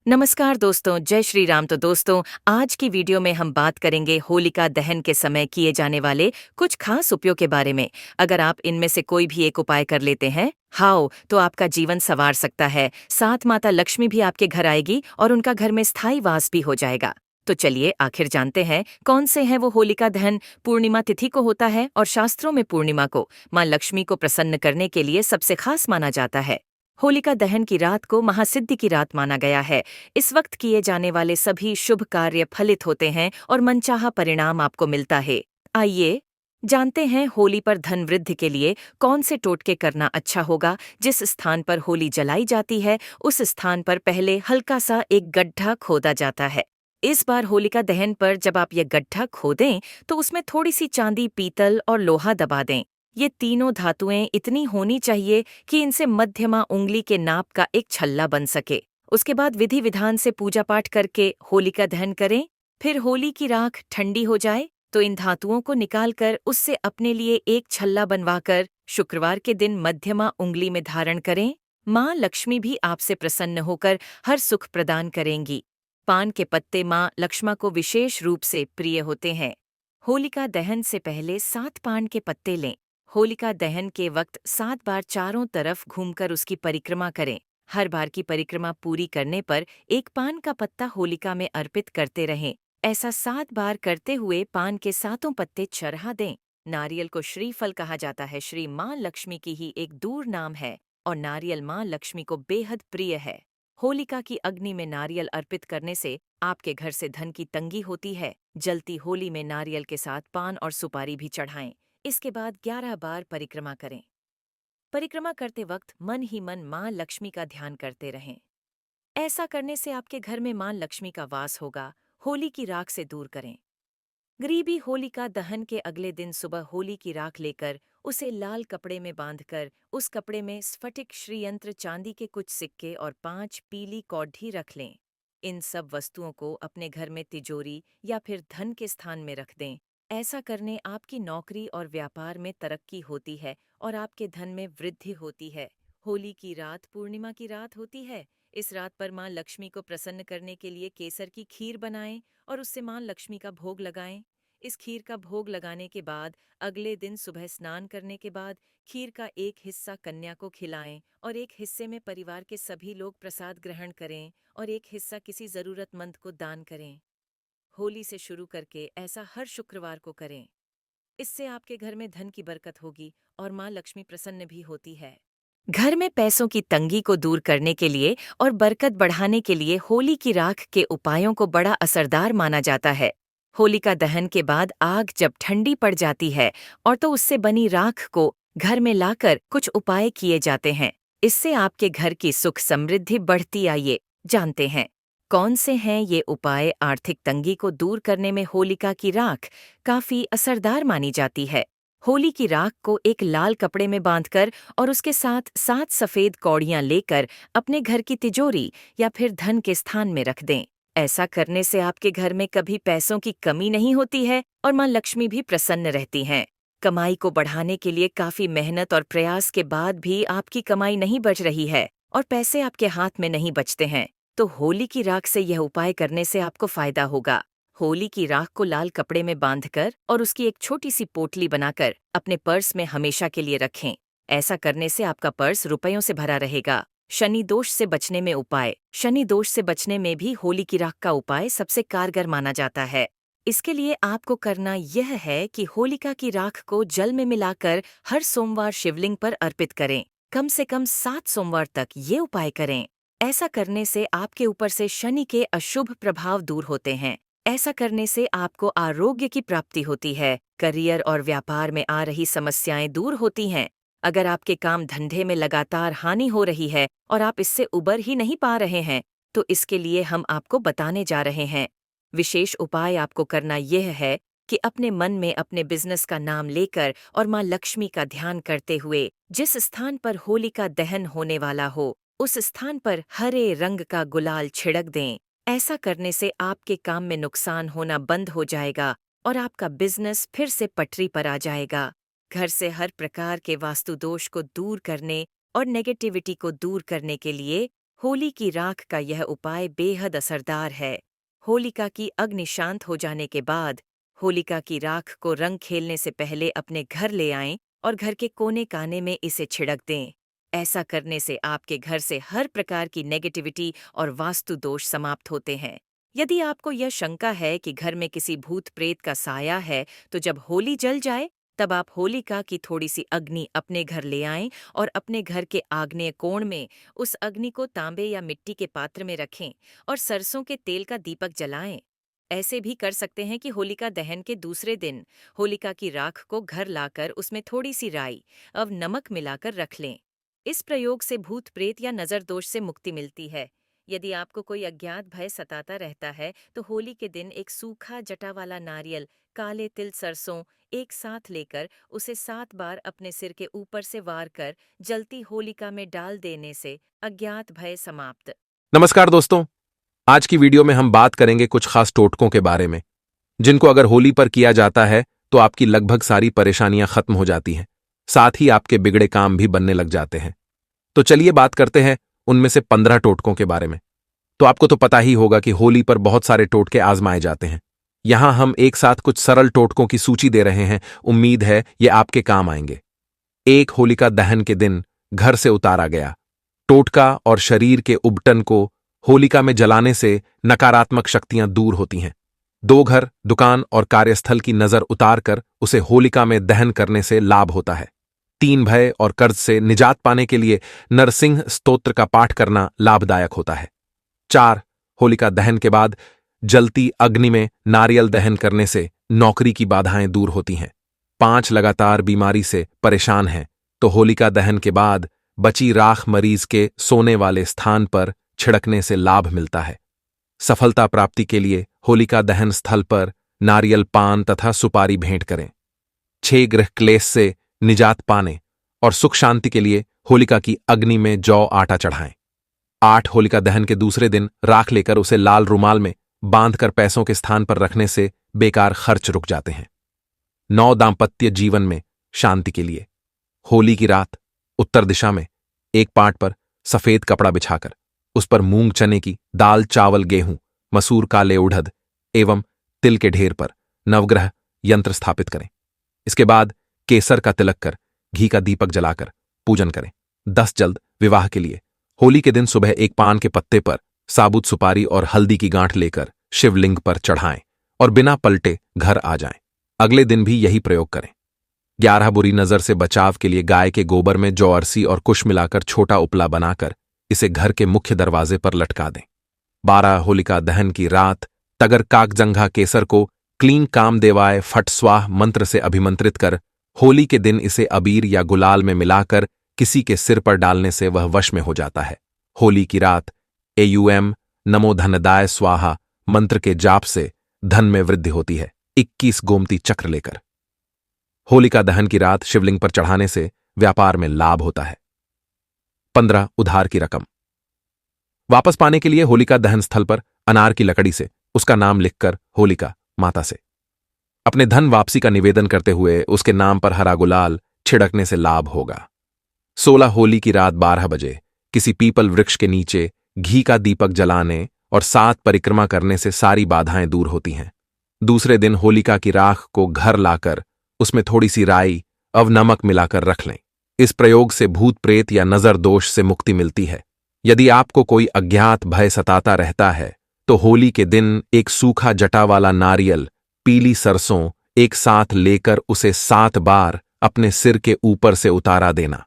नमस्कार दोस्तों, जय श्री राम। तो दोस्तों, आज की वीडियो में हम बात करेंगे होलिका दहन के समय किए जाने वाले कुछ खास उपायों के बारे में। अगर आप इनमें से कोई भी एक उपाय कर लेते हैं तो आपका जीवन संवार सकता है। साथ माता लक्ष्मी भी आपके घर आएगी और उनका घर में स्थायी वास भी हो जाएगा। तो चलिए आखिर जानते हैं कौन से हैं वो होलिका दहन। पूर्णिमा तिथि को होता है और शास्त्रों में पूर्णिमा को माँ लक्ष्मी को प्रसन्न करने के लिए सबसे खास माना जाता है। होलिका दहन की रात को महासिद्धि की रात माना गया है। इस वक्त किए जाने वाले सभी शुभ कार्य फलित होते हैं और मनचाहा परिणाम आपको मिलता है। आइए जानते हैं होली पर धन वृद्धि के लिए कौन से टोटके करना अच्छा होगा। जिस स्थान पर होली जलाई जाती है उस स्थान पर पहले हल्का सा एक गड्ढा खोदा जाता है। इस बार होलिका दहन पर जब आप ये गड्ढा खोदें तो उसमें थोड़ी सी चांदी, पीतल और लोहा दबा दें। ये तीनों धातुएं इतनी होनी चाहिए कि इनसे मध्यमा उंगली के नाप का एक छल्ला बन सके। उसके बाद विधि विधान से पूजा पाठ करके होलिका दहन करें। फिर होली की राख ठंडी हो जाए तो इन धातुओं को निकालकर उससे अपने लिए एक छल्ला बनवाकर शुक्रवार के दिन मध्यमा उंगली में धारण करें। माँ लक्ष्मी भी आपसे प्रसन्न होकर हर सुख प्रदान करेंगी। पान के पत्ते माँ लक्ष्मा को विशेष रूप से प्रिय होते हैं। होलिका दहन से पहले 7 पान के पत्ते लें। होलिका दहन के वक्त 7 बार चारों तरफ घूमकर उसकी परिक्रमा करें। हर बार की परिक्रमा पूरी करने पर एक पान का पत्ता होलिका में अर्पित करते रहें। ऐसा 7 बार करते हुए पान के सातों पत्ते चढ़ा दें। नारियल को श्रीफल कहा जाता है। श्री माँ लक्ष्मी की ही एक दूर नाम है और नारियल माँ लक्ष्मी को बेहद प्रिय है। होलिका की अग्नि में नारियल अर्पित करने से आपके घर से धन की तंगी होती है। जलती होली में नारियल के साथ पान और सुपारी भी चढ़ाएं। इसके बाद 11 बार परिक्रमा करें। परिक्रमा करते वक्त मन ही मन माँ लक्ष्मी का ध्यान करते रहें। ऐसा करने से आपके घर में माँ लक्ष्मी का वास होगा। होली की राख से दूर करें। गरीबी होलिका दहन के अगले दिन सुबह होली की राख लेकर उसे लाल कपड़े में बांधकर उस कपड़े में स्फटिक श्रीयंत्र, चांदी के कुछ सिक्के और 5 पीली कौडी रख लें। इन सब वस्तुओं को अपने घर में तिजोरी या फिर धन के स्थान में रख दें। ऐसा करने आपकी नौकरी और व्यापार में तरक्की होती है और आपके धन में वृद्धि होती है। होली की रात पूर्णिमा की रात होती है। इस रात पर माँ लक्ष्मी को प्रसन्न करने के लिए केसर की खीर बनाएं और उससे माँ लक्ष्मी का भोग लगाएं। इस खीर का भोग लगाने के बाद अगले दिन सुबह स्नान करने के बाद खीर का एक हिस्सा कन्या को खिलाएं और एक हिस्से में परिवार के सभी लोग प्रसाद ग्रहण करें और एक हिस्सा किसी जरूरतमंद को दान करें। होली से शुरू करके ऐसा हर शुक्रवार को करें। इससे आपके घर में धन की बरकत होगी और माँ लक्ष्मी प्रसन्न भी होती है। घर में पैसों की तंगी को दूर करने के लिए और बरकत बढ़ाने के लिए होली की राख के उपायों को बड़ा असरदार माना जाता है। होलिका दहन के बाद आग जब ठंडी पड़ जाती है और तो उससे बनी राख को घर में लाकर कुछ उपाय किए जाते हैं। इससे आपके घर की सुख समृद्धि बढ़ती। आइए जानते हैं कौन से हैं ये उपाय। आर्थिक तंगी को दूर करने में होलिका की राख काफी असरदार मानी जाती है। होली की राख को एक लाल कपड़े में बांधकर और उसके साथ 7 सफेद कौड़ियां लेकर अपने घर की तिजोरी या फिर धन के स्थान में रख दें। ऐसा करने से आपके घर में कभी पैसों की कमी नहीं होती है और माँ लक्ष्मी भी प्रसन्न रहती हैं। कमाई को बढ़ाने के लिए काफी मेहनत और प्रयास के बाद भी आपकी कमाई नहीं बढ़ रही है और पैसे आपके हाथ में नहीं बचते हैं, तो होली की राख से यह उपाय करने से आपको फायदा होगा। होली की राख को लाल कपड़े में बांधकर और उसकी एक छोटी सी पोटली बनाकर अपने पर्स में हमेशा के लिए रखें। ऐसा करने से आपका पर्स रुपयों से भरा रहेगा। शनि दोष से बचने में उपाय। शनि दोष से बचने में भी होली की राख का उपाय सबसे कारगर माना जाता है। इसके लिए आपको करना यह है कि होलिका की राख को जल में मिलाकर हर सोमवार शिवलिंग पर अर्पित करें। कम से कम 7 सोमवार तक ये उपाय करें। ऐसा करने से आपके ऊपर से शनि के अशुभ प्रभाव दूर होते हैं। ऐसा करने से आपको आरोग्य की प्राप्ति होती है। करियर और व्यापार में आ रही समस्याएं दूर होती हैं। अगर आपके काम धंधे में लगातार हानि हो रही है और आप इससे उबर ही नहीं पा रहे हैं, तो इसके लिए हम आपको बताने जा रहे हैं। विशेष उपाय आपको करना यह है कि अपने मन में अपने बिजनेस का नाम लेकर और माँ लक्ष्मी का ध्यान करते हुए जिस स्थान पर होलिका दहन होने वाला हो उस स्थान पर हरे रंग का गुलाल छिड़क दें। ऐसा करने से आपके काम में नुकसान होना बंद हो जाएगा और आपका बिजनेस फिर से पटरी पर आ जाएगा। घर से हर प्रकार के वास्तु दोष को दूर करने और नेगेटिविटी को दूर करने के लिए होली की राख का यह उपाय बेहद असरदार है। होलिका की अग्नि शांत हो जाने के बाद होलिका की राख को रंग खेलने से पहले अपने घर ले आएं और घर के कोने काने में इसे छिड़क दें। ऐसा करने से आपके घर से हर प्रकार की नेगेटिविटी और वास्तु दोष समाप्त होते हैं। यदि आपको यह शंका है कि घर में किसी भूत प्रेत का साया है, तो जब होली जल जाए तब आप होलिका की थोड़ी सी अग्नि अपने घर ले आएं और अपने घर के आग्नेय कोण में उस अग्नि को तांबे या मिट्टी के पात्र में रखें और सरसों के तेल का दीपक जलाएं। ऐसे भी कर सकते हैं कि होलिका दहन के दूसरे दिन होलिका की राख को घर लाकर उसमें थोड़ी सी राई और नमक मिलाकर रख लें। इस प्रयोग से भूत प्रेत या नजर दोष से मुक्ति मिलती है। यदि आपको कोई अज्ञात भय सताता रहता है, तो होली के दिन एक सूखा जटा वाला नारियल, काले तिल, सरसों एक साथ लेकर उसे 7 बार अपने सिर के ऊपर से वार कर जलती होलिका में डाल देने से अज्ञात भय समाप्त। नमस्कार दोस्तों, आज की वीडियो में हम बात करेंगे कुछ खास टोटकों के बारे में, जिनको अगर होली पर किया जाता है तो आपकी लगभग सारी परेशानियां खत्म हो जाती हैं, साथ ही आपके बिगड़े काम भी बनने लग जाते हैं। तो चलिए बात करते हैं उनमें से 15 टोटकों के बारे में। तो आपको तो पता ही होगा कि होली पर बहुत सारे टोटके आजमाए जाते हैं। यहां हम एक साथ कुछ सरल टोटकों की सूची दे रहे हैं, उम्मीद है ये आपके काम आएंगे। 1 होलिका दहन के दिन घर से उतारा गया टोटका और शरीर के उबटन को होलिका में जलाने से नकारात्मक शक्तियां दूर होती हैं। 2 घर, दुकान और कार्यस्थल की नजर उतारकर उसे होलिका में दहन करने से लाभ होता है। 3 भय और कर्ज से निजात पाने के लिए नरसिंह स्तोत्र का पाठ करना लाभदायक होता है। 4 होलिका दहन के बाद जलती अग्नि में नारियल दहन करने से नौकरी की बाधाएं दूर होती हैं। 5 लगातार बीमारी से परेशान हैं तो होलिका दहन के बाद बची राख मरीज के सोने वाले स्थान पर छिड़कने से लाभ मिलता है। सफलता प्राप्ति के लिए होलिका दहन स्थल पर नारियल, पान तथा सुपारी भेंट करें। 6 गृह क्लेश से निजात पाने और सुख शांति के लिए होलिका की अग्नि में जौ आटा चढ़ाएं। 8 होलिका दहन के दूसरे दिन राख लेकर उसे लाल रुमाल में बांधकर पैसों के स्थान पर रखने से बेकार खर्च रुक जाते हैं। 9 दांपत्य जीवन में शांति के लिए होली की रात उत्तर दिशा में एक पाट पर सफेद कपड़ा बिछाकर उस पर मूंग, चने की दाल, चावल, गेहूं, मसूर, काले उड़द एवं तिल के ढेर पर नवग्रह यंत्र स्थापित करें। इसके बाद केसर का तिलक कर घी का दीपक जलाकर पूजन करें। 10 जल्द विवाह के लिए होली के दिन सुबह एक पान के पत्ते पर साबुत सुपारी और हल्दी की गांठ लेकर शिवलिंग पर चढ़ाएं और बिना पलटे घर आ जाएं। अगले दिन भी यही प्रयोग करें। 11 बुरी नजर से बचाव के लिए गाय के गोबर में जौ, अरसी और कुश मिलाकर छोटा उपला बनाकर इसे घर के मुख्य दरवाजे पर लटका दें। 12 होलिका दहन की रात तगर काकजंघा केसर को क्लीं काम देवाय फट स्वाह मंत्र से अभिमंत्रित कर होली के दिन इसे अबीर या गुलाल में मिलाकर किसी के सिर पर डालने से वह वश में हो जाता है। होली की रात एयूएम नमो धनदाय स्वाहा मंत्र के जाप से धन में वृद्धि होती है। 21 गोमती चक्र लेकर होलिका दहन की रात शिवलिंग पर चढ़ाने से व्यापार में लाभ होता है। 15 उधार की रकम वापस पाने के लिए होलिका दहन स्थल पर अनार की लकड़ी से उसका नाम लिखकर होलिका माता से अपने धन वापसी का निवेदन करते हुए उसके नाम पर हरा गुलाल छिड़कने से लाभ होगा। 16 होली की रात 12 बजे किसी पीपल वृक्ष के नीचे घी का दीपक जलाने और 7 परिक्रमा करने से सारी बाधाएं दूर होती हैं। दूसरे दिन होलिका की राख को घर लाकर उसमें थोड़ी सी राई और नमक मिलाकर रख लें। इस प्रयोग से भूत प्रेत या नजर दोष से मुक्ति मिलती है। यदि आपको कोई अज्ञात भय सताता रहता है तो होली के दिन एक सूखा जटा वाला नारियल, पीली सरसों एक साथ लेकर उसे 7 बार अपने सिर के ऊपर से उतारा देना।